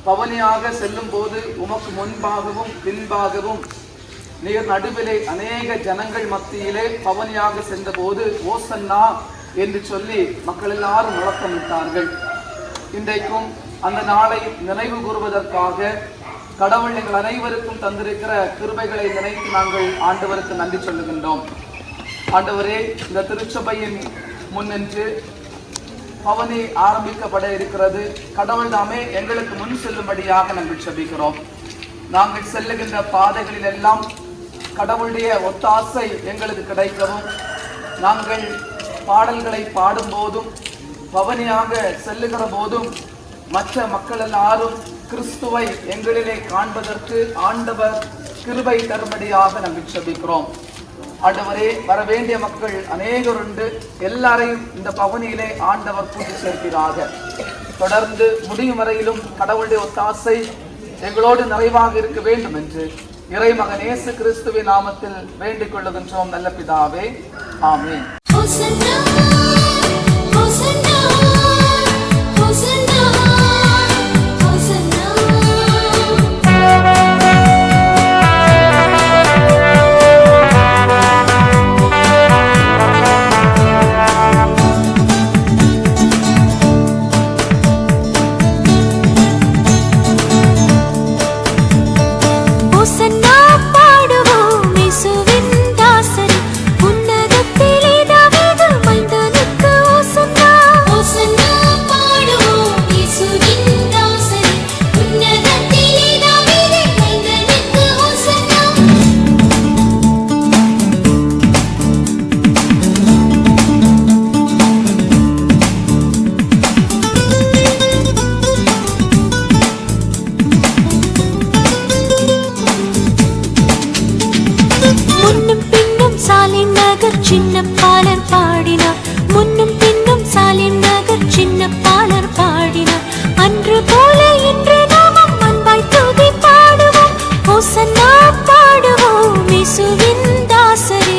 பவனியாக செல்லும் போது உமக்கு முன்பாகவும் பின்பாகவும் நீர் நடுவிலே அநேக ஜனங்கள் மத்தியிலே பவனியாக சென்ற போது ஓசன்னா என்று சொல்லி மக்கள் எல்லாரும் முழக்கமிட்டார்கள். இன்றைக்கும் அந்த நாளை நினைவு கூறுவதற்காக கடவுள் எங்கள் அனைவருக்கும் தந்திருக்கிற கிருபைகளை நினைத்து நாங்கள் ஆண்டவருக்கு நன்றி சொல்லுகின்றோம். ஆண்டவரே, இந்த திருச்சபையின் முன்னின்று பவனி ஆரம்பிக்கப்பட இருக்கிறது. கடவுள் தாமே எங்களுக்கு முன் செல்லும்படியாக நாங்கள் செபிக்கிறோம். நாங்கள் செல்லுகின்ற பாதைகளில் எல்லாம் கடவுளுடைய ஒத்தாசை எங்களுக்கு கிடைக்கவும், நாங்கள் பாடல்களை பாடும் போதும் பவனியாக செல்லுகிற போதும் மற்ற மக்கள் எல்லாரும் கிறிஸ்துவை எங்களிலே காண்பதற்கு ஆண்டவர் கிருபை தரும்படியாக நாங்கள் செபிக்கிறோம். ஆண்டவரே, வரவேண்டிய மக்கள் அநேகர் உண்டு. எல்லாரையும் இந்த பவனியிலே ஆண்டவர் கூட்டி சேர்க்கிறாக. தொடர்ந்து முடியும் வரையிலும் கடவுளுடைய ஒத்தாசை எங்களோடு நிறைவாக இருக்க வேண்டும் என்று இறைமகன் இயேசு கிறிஸ்துவின் நாமத்தில் வேண்டிக் கொள்ளுகின்றோம் நல்ல பிதாவே, ஆமென். சின்னப்பாலர் பாடினார், முன்னும் பின்னும் சாலிம் நகர் சின்னப்பாலர் பாடினார். அன்று போல இன்று நாமும் அன்பாய் துதி பாடுவோம், ஹோசன்னா பாடுவோம் இயேசுவின் தாசரே.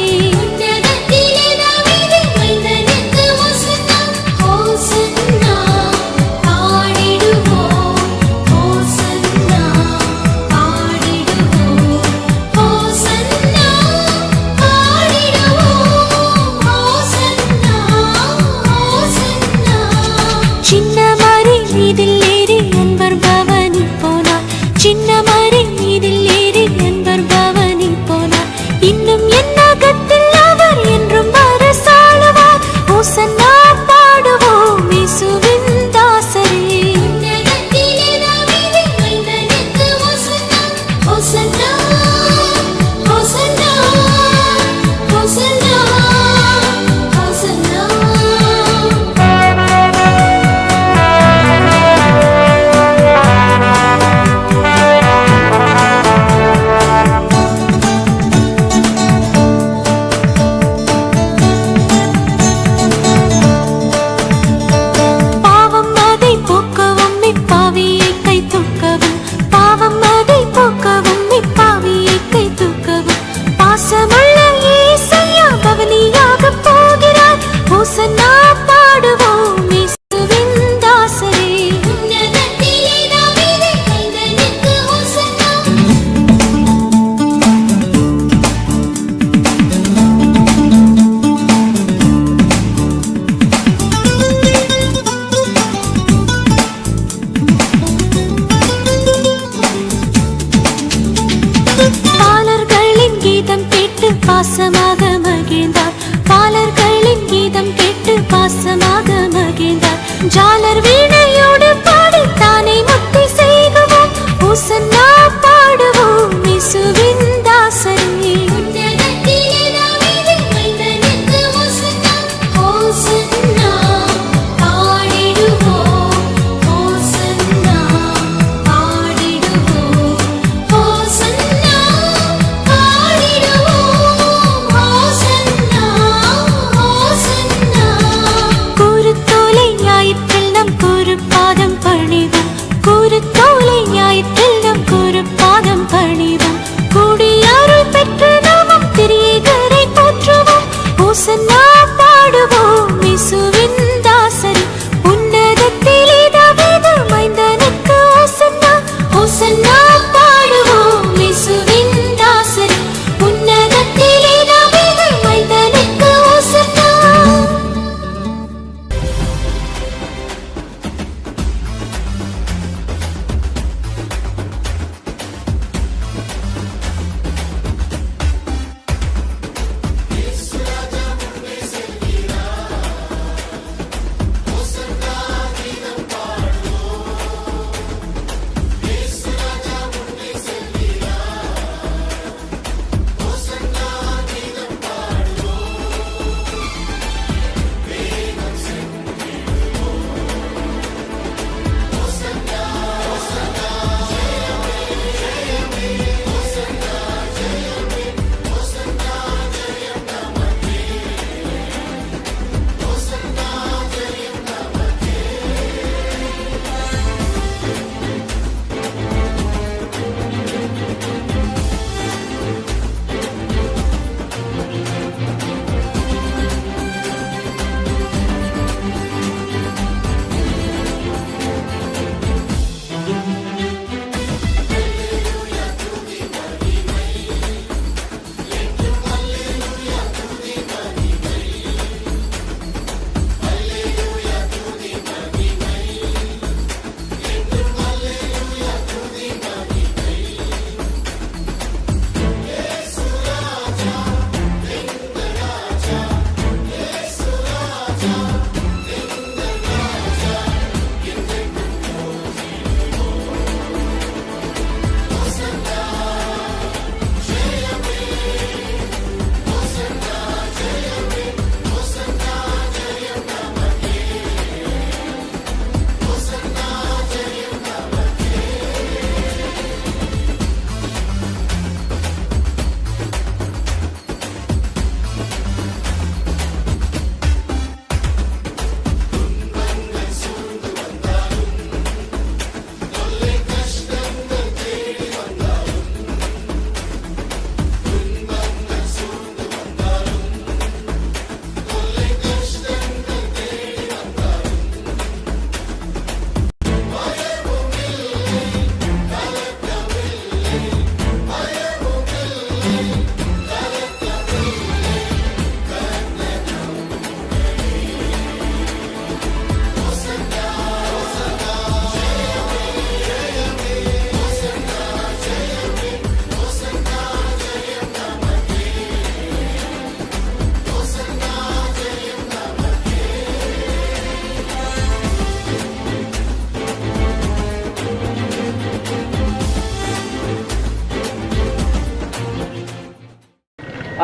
பாசமாக மகிழ்ந்தார், பாலர்களின் கீதம் கேட்டு பாசமாக மகிழ்ந்தார். ஜாலர் வீணையோடு பாடி தானே முக்தி செய்குவோம், ஹோசன்னா பாடுவோம் இயேசுவின் தாசரே. கூறுத்தோலை ஞாயிற்றில் நம்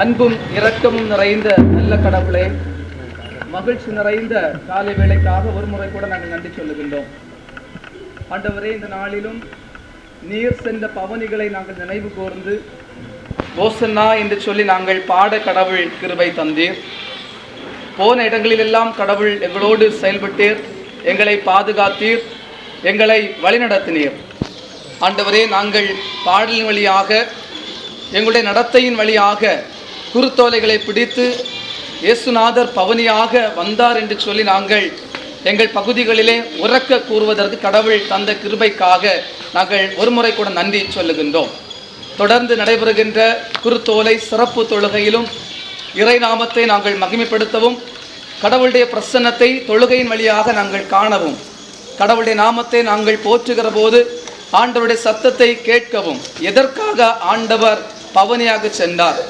அன்பும் இரக்கமும் நிறைந்த நல்ல கடவுளே, மகிழ்ச்சி நிறைந்த காலை வேளைக்காக ஒரு முறை கூட நாங்கள் நன்றி சொல்லுகின்றோம். ஆண்டவரே, இந்த நாளிலும் நீர் சென்ற பவனிகளை நாங்கள் நினைவு கூர்ந்து ஓசன்னா என்று சொல்லி நாங்கள் பாட கடவுள் கிருபை தந்தீர். போன இடங்களிலெல்லாம் கடவுள் எங்களோடு செயல்பட்டீர், எங்களை பாதுகாத்தீர், எங்களை வழிநடத்தினீர். ஆண்டவரே, நாங்கள் பாடலின் வழியாக எங்களுடைய நடத்தையின் வழியாக குருத்தோலைகளை பிடித்து இயேசுநாதர் பவனியாக வந்தார் என்று சொல்லி நாங்கள் எங்கள் பகுதிகளிலே உறக்க கூறுவதற்கு கடவுள் தந்த கிருபைக்காக நாங்கள் ஒரு முறை கூட நன்றி சொல்லுகின்றோம். தொடர்ந்து நடைபெறுகின்ற குருத்தோலை சிறப்பு தொழுகையிலும் இறை நாமத்தை நாங்கள் மகிமைப்படுத்தவும், கடவுளுடைய பிரசன்னத்தை தொழுகையின் வழியாக நாங்கள் காணவும், கடவுளுடைய நாமத்தை நாங்கள் போற்றுகிற போது ஆண்டவருடைய சத்தத்தை கேட்கவும், எதற்காக ஆண்டவர் பவனியாக சென்றார்,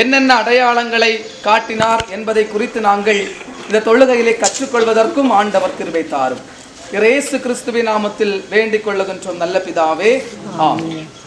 என்னென்ன அடையாளங்களை காட்டினார் என்பதை குறித்து நாங்கள் இந்த தொழுகையிலே கற்றுக்கொள்வதற்கும் ஆண்டவர் கிருபை தாரும். இயேசு கிறிஸ்துவின் நாமத்தில் வேண்டிக் கொள்ளுகின்றோம் நல்ல பிதாவே, ஆமென்.